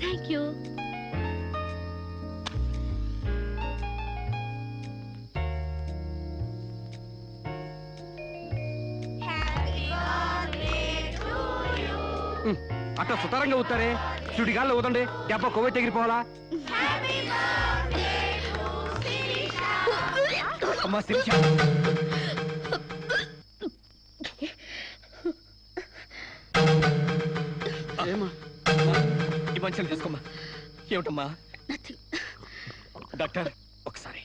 Thank you. అట్లా సుతారంగా ఊతారే, చుడిగాల్లో ఊదండి, దెబ్బ కొవ్వె తెగిరిపోవాలా? అమ్మా శిరీష, ఈ మంచిని తీసుకోమ్మా. ఏమిటమ్మా? డాక్టర్ ఒకసారి.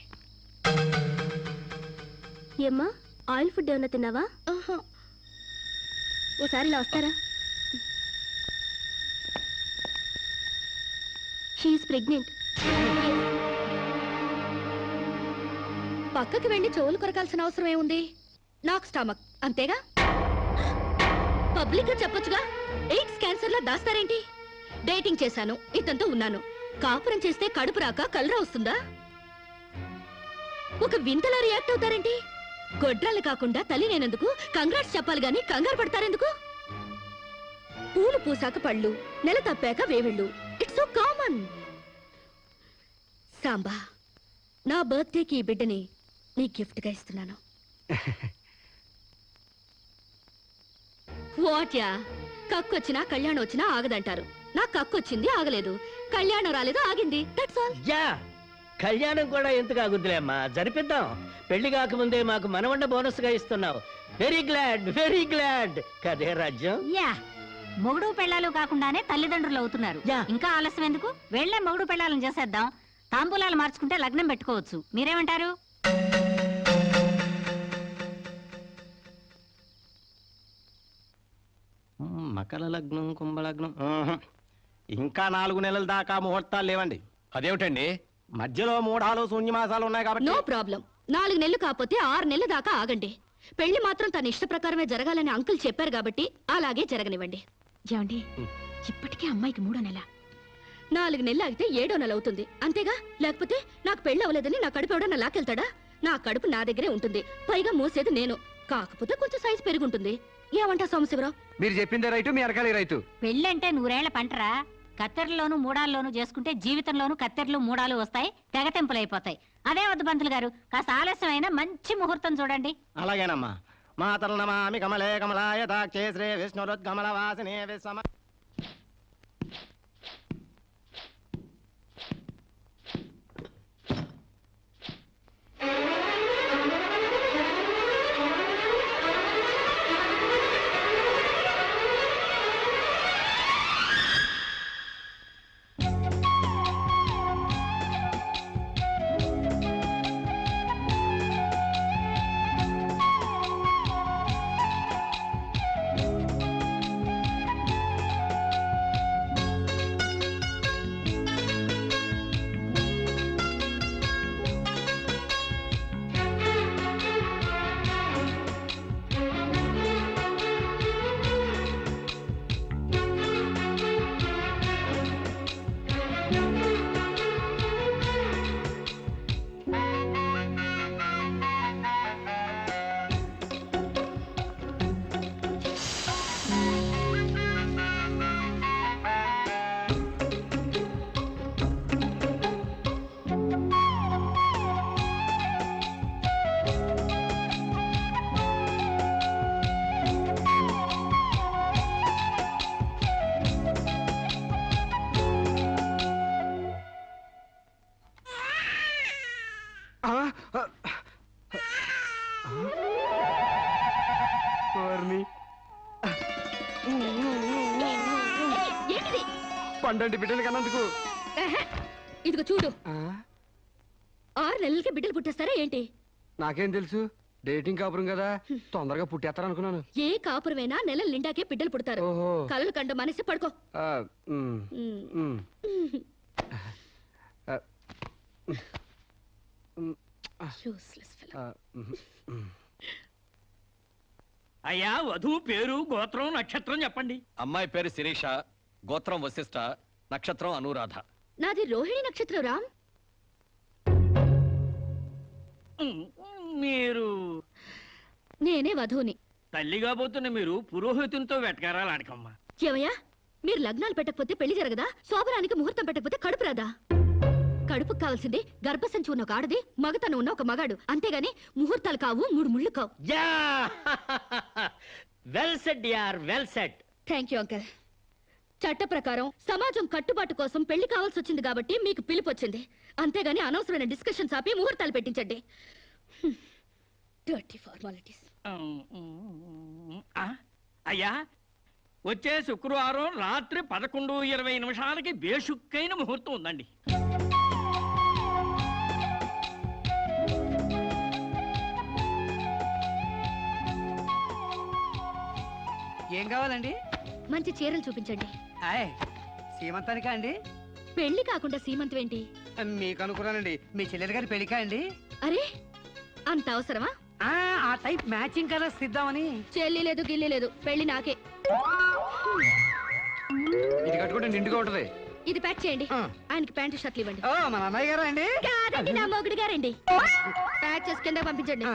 ఏమ్మా, ఆయిల్ ఫుడ్ ఏమన్నా తిన్నావా? ఓసారి ఇలా వస్తారా? She is pregnant. పక్కకి వెళ్ళి చెవులు కొరకాల్సిన అవసరం ఏముంది? నాకు స్టమక్ అంతేగా. పబ్లిక్ గా చెప్పొచ్చుగా. ఎయిడ్స్ క్యాన్సర్ లో దాస్తారేంటి? డేటింగ్ చేశాను, ఇతంతో ఉన్నాను. కాపురం చేస్తే కడుపు రాక కలరా వస్తుందా? ఒక వింతలా రియాక్ట్ అవుతారేంటి? గొడ్రాలు కాకుండా తల్లి నేనందుకు కంగ్రాట్స్ చెప్పాలి గాని కంగారు పడతారెందుకు? పూలు పూసాక పళ్ళు, నెల తప్పాక వేవిళ్ళు. It's so common. సాంబా, నా బర్త్డేకి ఈ బిడ్డని నీ గిఫ్ట్ గా ఇస్తున్నాను. వాట్యా, కక్కొచ్చినా కళ్యాణం వచ్చినా ఆగదంటారు. నాకు కక్కొచ్చింది, ఆగలేదు. కళ్యాణం రాలేదు, ఆగింది. That's all. యా, కళ్యాణం కూడా ఎందుకు ఆగుద్దులే అమ్మా, జరిపిద్దాం. పెళ్లి కాకముందే మాకు మనవండ బోనస్ గా ఇస్తున్నావు. వెరీ గ్లాడ్ కదే రాజ్యం. యా, మొగుడు పెళ్ళాలు కాకుండానే తల్లిదండ్రులు అవుతున్నారు. ఇంకా ఆలస్యం ఎందుకు? వెళ్లే మొగుడు పెళ్ళాలను చేసేద్దాం. తాంబూలాలు మార్చుకుంటే లగ్నం పెట్టుకోవచ్చు. మీరేమంటారు? మకర లగ్నం, కుంభలగ్నం. ఇంకా 4 నెలల దాకా ముహూర్తాలు లేవండి. అదేమిటండి? మధ్యలో 3 శూన్యమాసాలు ఉన్నాయి కాబట్టి. No problem. 4 నెలలు కాకపోతే 6 నెలల దాకా ఆగండి. పెళ్లి మాత్రం తన ఇష్ట ప్రకారమే జరగాలని అంకుల్ చెప్పారు కాబట్టి అలాగే జరగనివ్వండి. ఏమండి, ఇప్పటికే అమ్మాయికి 3వ నెల. 4 నెలలు ఆగితే 7వ నెల అవుతుంది, అంతేగా? లేకపోతే నాకు పెళ్లి అవ్వలేదని నా కడుపు ఎవడన్నా లాకెళ్తాడా? నా కడుపు నా దగ్గరే ఉంటుంది, పైగా మోసేది నేను. కాకపోతే కొంచెం సైజు పెరుగుంటుంది. ఏమంటా సోమశివరావు? మీరు చెప్పిందే రైతు, మీ అరకాలి రైతు. పెళ్ళంటే 100 ఏళ్ల పంటరా. కత్తెరలోను మూడాల్లోనూ చేసుకుంటే జీవితంలోనూ కత్తెరలు మూడాలు వస్తాయి, తెగతెంపులైపోతాయి. అదే వద్దు పంతులు గారు, కాస్త ఆలస్యమైన మంచి ముహూర్తం చూడండి. అలాగేనమ్మా. మాతలు నమామి కమలే కమలాయ దాక్షే శ్రీ విష్ణురుద్గమల వాసినే విశ్వమ. పండంటి బిడ్డలు కన్నందుకు. ఇదిగో చూడు, 6 నెలలకి బిడ్డలు పుట్టేస్తారా ఏంటి? నాకేం తెలుసు, డేటింగ్ కాపురం కదా, తొందరగా పుట్టేస్తారు అనుకున్నాను. ఏ కాపురమైనా నెలల నిండాకే బిడ్డలు పుడతారు. కలలు కండ మనసి పడుకో. అయ్యా, వధువు పేరు, గోత్రం, నక్షత్రం చెప్పండి. అమ్మాయి పేరు శిరీష, గోత్రం వశిష్ఠ, నక్షత్రం అనురాధ. నాది రోహిణి నక్షత్రం రామ్. మీరు? నేనే వధువుని. తల్లిగా పోతున్న మీరు పురోహితునితో వెటకారాలు ఆడకమ్మా. ఏమయ్యా, మీరు లగ్నాలు పెట్టకపోతే పెళ్లి జరగదా? శోభనానికి ముహూర్తం పెట్టకపోతే కడుపు రాదా? కడుపుకు కావాల్సింది గర్భసంచి ఉన్న ఒక ఆడది, మగతను ఉన్న ఒక మగాడు. అంతేగాని ముహూర్తాలు కావు, 3 ముళ్ళు కావు. యా వెల్ సెడ్ యార్, well said. Thank you uncle. చట్ట ప్రకారం సమాజం కట్టుబాటు కోసం పెళ్లి కావాల్సి వచ్చింది కాబట్టి మీకు పిలుపు వచ్చింది. అంతేగాని అనవసరమైన డిస్కషన్స్ ఆపి ముహూర్తాలు పెట్టించండి. Dirty formalities. అయ్యా, వచ్చే శుక్రవారం రాత్రి 11:20 బేషుక్కైన ముహూర్తం ఉందండి. ఏం కావాలండి? మంచి చీరలు చూపించండి. ఆయ్ సీమంతానికా అండి? పెళ్లి కాకుండా సీమంతం ఏంటి? మీకు అనుకున్నానండి, మీ చెల్లెలు గారి పెళ్లికా అండి? అరే, అంత అవసరమా? ఆ టైప్ మ్యాచింగ్ కలర్స్ ఇద్దామని. చెల్లి లేదు, గిల్లి లేదు, పెళ్లి నాకే. ఇది కట్టుకుంటే నిండుగా ఉంటది. ఇది ప్యాక్ చేయండి. ఆయనకి ప్యాంటు షర్ట్లు ఇవ్వండి. ఓ మన అన్నయ్య గారా అండి? కాదండి, నా మొగుడు గారండి. ప్యాక్ చేసి కింద పంపించండి.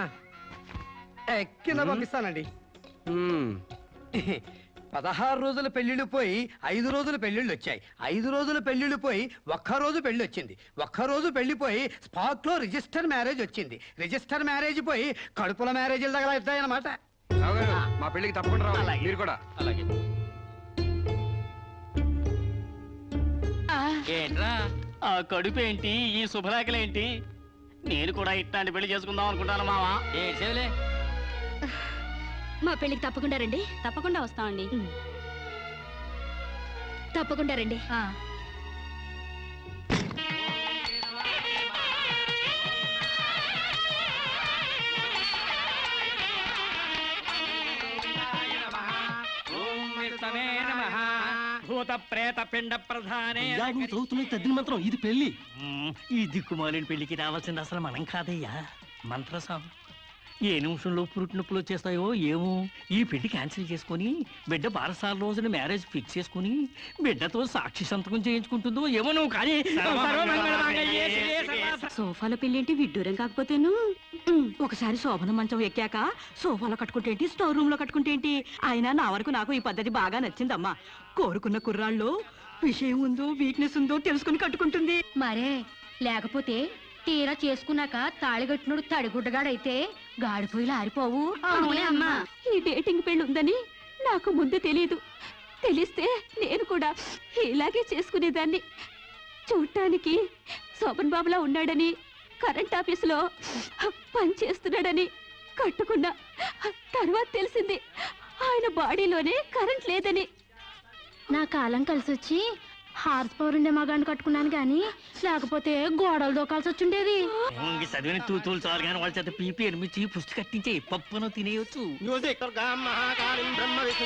కింద పంపిస్తానండి. మ్మ్. 16 రోజుల పెళ్లిళ్ళు పోయి 5 రోజుల పెళ్లిళ్ళు వచ్చాయి. 5 రోజుల పెళ్లిళ్ళు పోయి ఒక్క రోజు పెళ్లి వచ్చింది. ఒక్క రోజు పెళ్లి పోయి స్పాట్ లో రిజిస్టర్ మ్యారేజ్ వచ్చింది. రిజిస్టర్ మ్యారేజ్ పోయి కడుపుల మ్యారేజ్లు తగలవుతాయన్నమాట. రావు గారు, మా పెళ్లికి తప్పకుండా రావాలి. అలాగే. మీరు కూడా. అలాగే. ఏంట్రా ఆ కడుపేంటి, ఈ శుభలేఖలేంటి? నేను కూడా ఇట్లాంటి పెళ్లి చేసుకుందాం అనుకుంటాను మావా. ఏ చెవులే, మా పెళ్లికి తప్పకుండా రండి. తప్పకుండా వస్తామండి. తప్పకుండా రండి. భూత ప్రేత పిండ ప్రధానే. తద్దిన మంత్రం ఇది పెళ్లి. ఈ దిక్కుమాలిన పెళ్లికి రావాల్సింది అసలు మనం కాదయ్యా, మంత్రసాం. ఏ నిమిషంలో పురుటి నొప్పులు వచ్చేస్తాయో ఏమో. ఈ పెళ్లి క్యాన్సిల్ చేసుకుని బిడ్డ 12 రోజున మ్యారేజ్ ఫిక్స్ చేసుకుని బిడ్డతో సాక్షి సంతకం చేయించుకుంటుందో ఏమో. నువ్వు కానీ సోఫాలో పెళ్ళేంటి విడ్డూరం కాకపోతేను. ఒకసారి శోభన మంచం ఎక్కాక సోఫాలో కట్టుకుంటేంటి, స్టోర్ రూమ్ లో కట్టుకుంటేంటి. అయినా నా వరకు నాకు ఈ పద్ధతి బాగా నచ్చిందమ్మా. కోరుకున్న కుర్రాళ్ళు విషయం ఉందో వీక్నెస్ ఉందో తెలుసుకుని కట్టుకుంటుంది. మరే లేకపోతే తీరా చేసుకున్నాక తాళిగట్టినోడు తడిగుడ్డగాడైతే గాడిపోయిలు ఆరిపోవు. అవునే అమ్మా. ఈ డేటింగ్ పెళ్ళి ఉందని నాకు ముందే తెలియదు. తెలిస్తే నేను కూడా ఇలాగే చేసుకునేదాన్ని. చూడటానికి శోభన్ బాబులా ఉన్నాడని, కరెంట్ ఆఫీసులో పని చేస్తున్నాడని కట్టుకున్నా. తర్వాత తెలిసింది ఆయన బాడీలోనే కరెంట్ లేదని. నా కాలం కలిసి వచ్చి హార్స్ పవర్ ఉండే మగాన్ని కట్టుకున్నాను గాని లేకపోతే గోడలు దోకాల్సి వచ్చిండేది. చదివిన తూతులు చాలు కానీ వాళ్ళ చేత పీపీ ఎనిమిచ్చి పుష్టి కట్టించే పప్పును తినేయొచ్చు. బ్రహ్మ విష్ణు